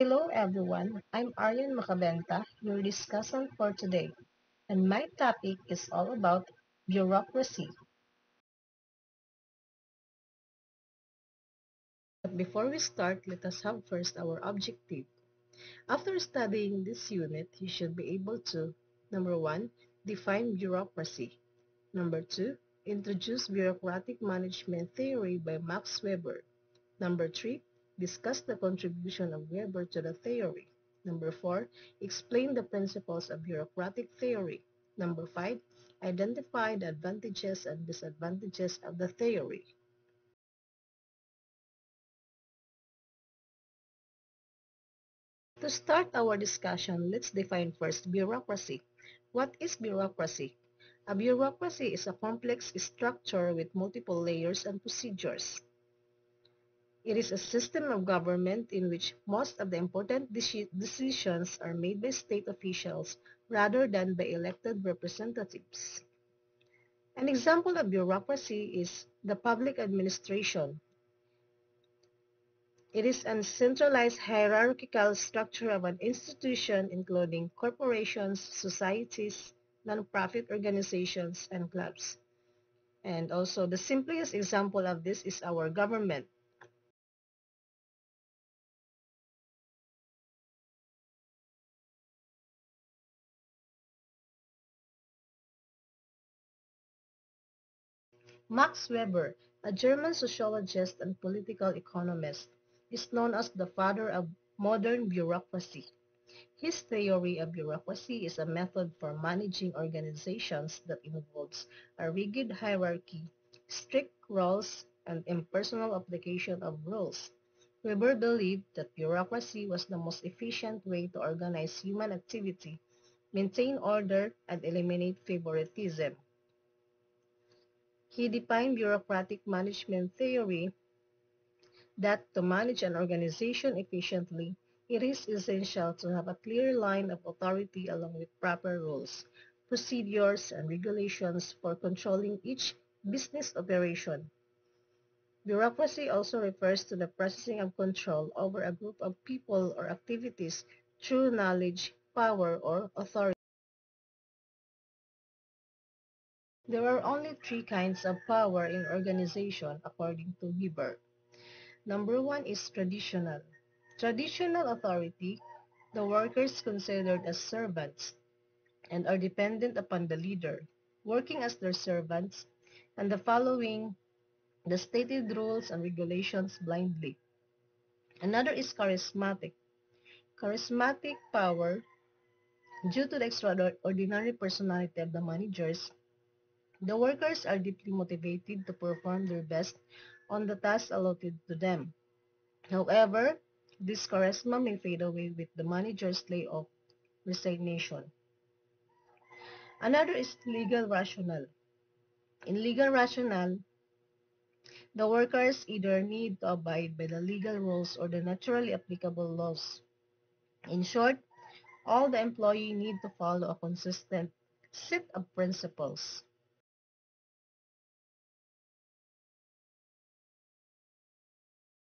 Hello everyone, I'm Aryan Macabenta, your discussant for today, and my topic is all about bureaucracy. But before we start, let us have first our objective. After studying this unit, you should be able to number 1, define bureaucracy. Number 2, introduce bureaucratic management theory by Max Weber. Number 3, discuss the contribution of Weber to the theory. Number 4, explain the principles of bureaucratic theory. Number 5, identify the advantages and disadvantages of the theory. To start our discussion, let's define first bureaucracy. What is bureaucracy? A bureaucracy is a complex structure with multiple layers and procedures. It is a system of government in which most of the important decisions are made by state officials rather than by elected representatives. An example of bureaucracy is the public administration. It is a centralized hierarchical structure of an institution including corporations, societies, nonprofit organizations, and clubs. And also, the simplest example of this is our government. Max Weber, a German sociologist and political economist, is known as the father of modern bureaucracy. His theory of bureaucracy is a method for managing organizations that involves a rigid hierarchy, strict rules, and impersonal application of rules. Weber believed that bureaucracy was the most efficient way to organize human activity, maintain order, and eliminate favoritism. He defined bureaucratic management theory that to manage an organization efficiently, it is essential to have a clear line of authority along with proper rules, procedures, and regulations for controlling each business operation. Bureaucracy also refers to the processing of control over a group of people or activities through knowledge, power, or authority. There are only three kinds of power in organization according to Weber. Number one is traditional. Traditional authority, the workers considered as servants and are dependent upon the leader, working as their servants and the following the stated rules and regulations blindly. Another is charismatic. Charismatic power, due to the extraordinary personality of the managers, the workers are deeply motivated to perform their best on the tasks allotted to them. However, this charisma may fade away with the manager's layoff resignation. Another is legal rationale. In legal rationale, the workers either need to abide by the legal rules or the naturally applicable laws. In short, all the employee need to follow a consistent set of principles.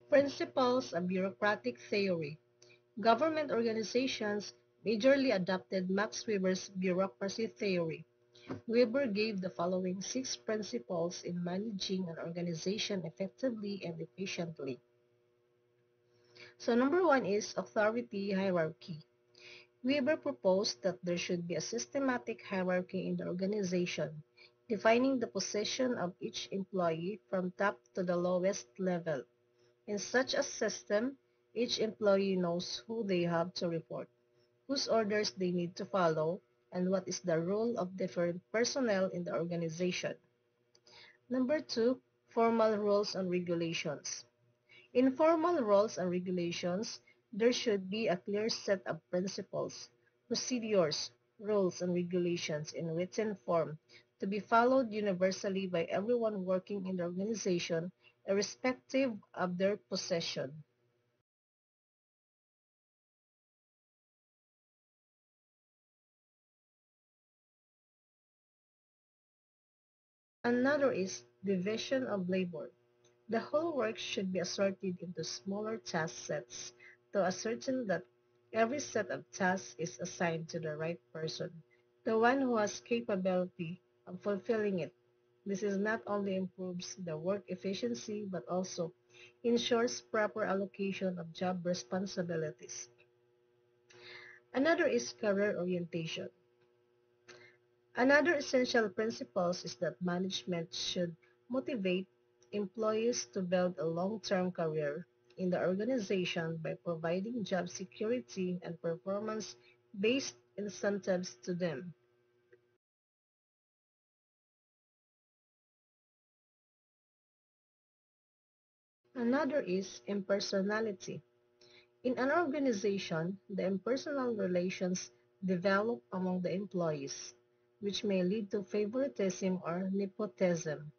Principles of bureaucratic theory. Government organizations majorly adopted Max Weber's bureaucracy theory. Weber gave the following six principles in managing an organization effectively and efficiently. So number one is authority hierarchy. Weber proposed that there should be a systematic hierarchy in the organization, defining the position of each employee from top to the lowest level. In such a system, each employee knows who they have to report, whose orders they need to follow, and what is the role of different personnel in the organization. Number two, formal rules and regulations. In formal rules and regulations, there should be a clear set of principles, procedures, rules, and regulations in written form to be followed universally by everyone working in the organization, irrespective of their position. Another is division of labor. The whole work should be assorted into smaller task sets, to ascertain that every set of tasks is assigned to the right person, the one who has capability of fulfilling it. This is not only improves the work efficiency but also ensures proper allocation of job responsibilities. Another is career orientation. Another essential principle is that management should motivate employees to build a long-term career in the organization by providing job security and performance-based incentives to them. Another is impersonality. In an organization, the impersonal relations develop among the employees, which may lead to favoritism or nepotism.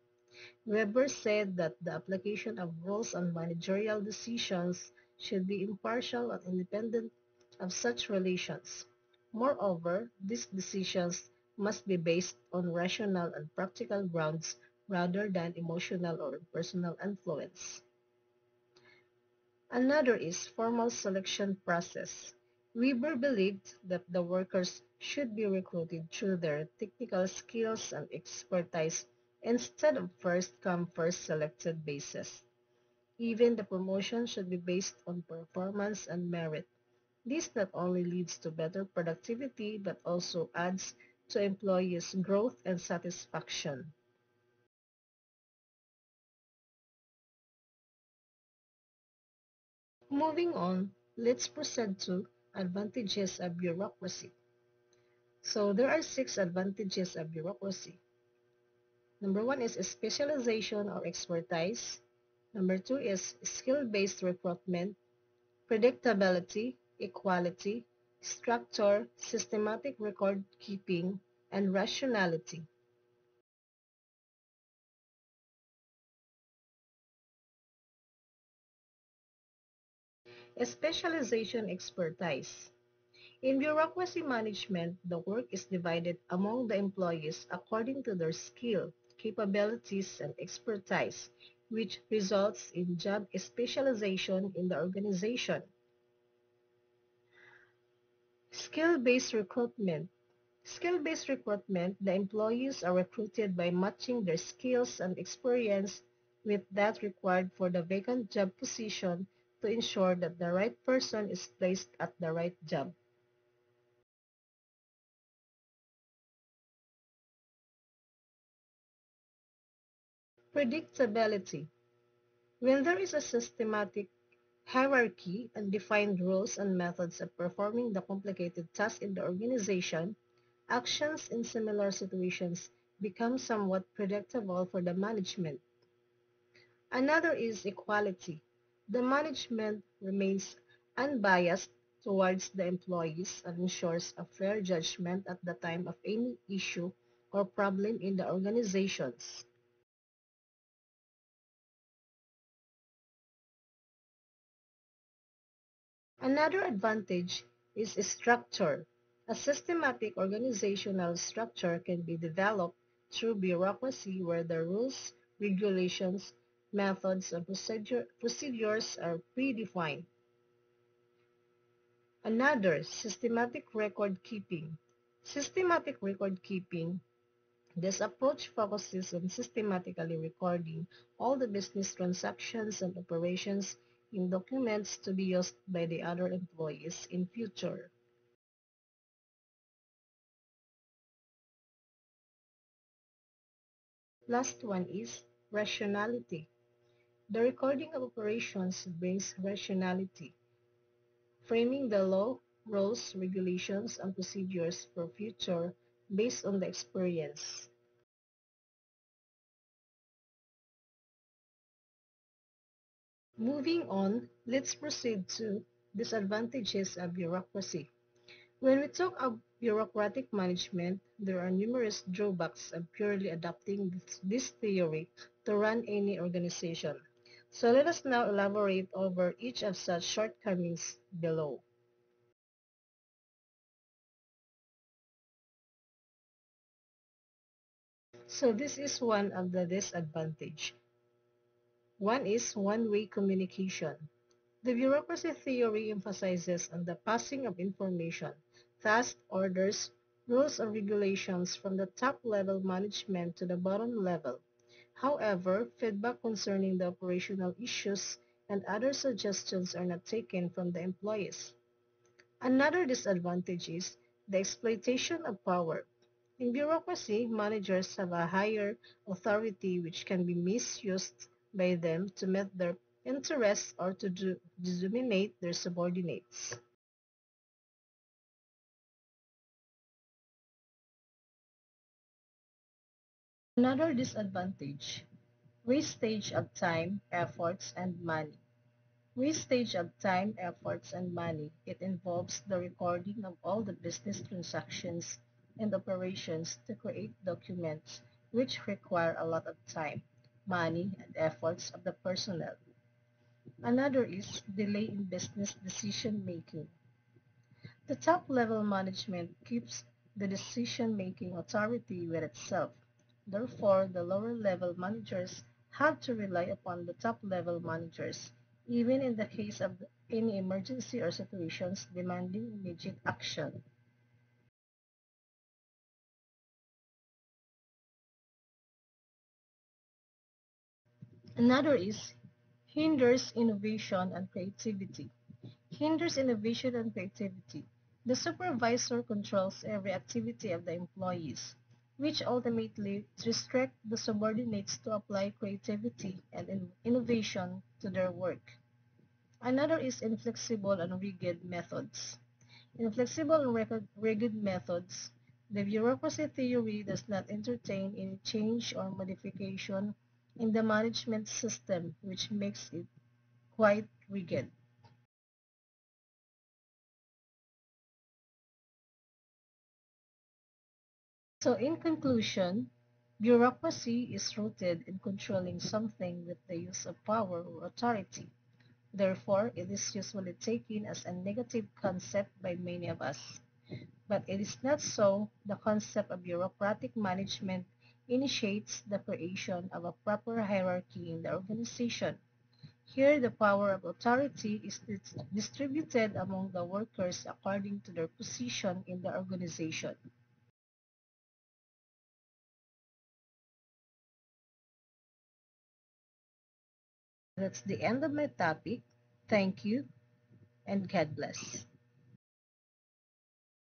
Weber said that the application of rules on managerial decisions should be impartial and independent of such relations. Moreover, these decisions must be based on rational and practical grounds rather than emotional or personal influence. Another is formal selection process. Weber believed that the workers should be recruited through their technical skills and expertise instead of first come first selected basis. Even the promotion should be based on performance and merit. This not only leads to better productivity but also adds to employees' growth and satisfaction. Moving on, let's proceed to advantages of bureaucracy. So there are six advantages of bureaucracy. Number one is specialization or expertise. Number two is skill-based recruitment, predictability, equality, structure, systematic record keeping, and rationality. Specialization expertise. In bureaucracy management, the work is divided among the employees according to their skill, capabilities, and expertise, which results in job specialization in the organization. Skill-based recruitment. Skill-based recruitment, the employees are recruited by matching their skills and experience with that required for the vacant job position to ensure that the right person is placed at the right job. Predictability. When there is a systematic hierarchy and defined rules and methods of performing the complicated tasks in the organization, actions in similar situations become somewhat predictable for the management. Another is equality. The management remains unbiased towards the employees and ensures a fair judgment at the time of any issue or problem in the organizations. Another advantage is structure. A systematic organizational structure can be developed through bureaucracy where the rules, regulations, methods, and procedures are predefined. Another, systematic record keeping. Systematic record keeping. This approach focuses on systematically recording all the business transactions and operations in documents to be used by the other employees in future. Last one is rationality. The recording of operations brings rationality, framing the law, rules, regulations, and procedures for future based on the experience. Moving on, let's proceed to disadvantages of bureaucracy. When we talk of bureaucratic management, there are numerous drawbacks of purely adopting this theory to run any organization. So let us now elaborate over each of such shortcomings below. So this is one of the disadvantage. One is one-way communication. The bureaucracy theory emphasizes on the passing of information, tasks, orders, rules, or regulations from the top-level management to the bottom level. However, feedback concerning the operational issues and other suggestions are not taken from the employees. Another disadvantage is the exploitation of power. In bureaucracy, managers have a higher authority which can be misused by them to meet their interests or to dominate their subordinates. Another disadvantage, wastage of time, efforts, and money. Wastage of time, efforts, and money. It involves the recording of all the business transactions and operations to create documents which require a lot of time, money, and efforts of the personnel. Another is delay in business decision making. The top level management keeps the decision making authority with itself. Therefore, the lower level managers have to rely upon the top level managers, even in the case of any emergency or situations demanding immediate action. Another is hinders innovation and creativity. Hinders innovation and creativity. The supervisor controls every activity of the employees, which ultimately restrict the subordinates to apply creativity and innovation to their work. Another is inflexible and rigid methods. In flexible and rigid methods, the bureaucracy theory does not entertain any change or modification in the management system, which makes it quite rigid. So in conclusion, bureaucracy is rooted in controlling something with the use of power or authority. Therefore, it is usually taken as a negative concept by many of us. But it is not so. The concept of bureaucratic management initiates the creation of a proper hierarchy in the organization. Here, the power of authority is distributed among the workers according to their position in the organization. That's the end of my topic. Thank you and God bless.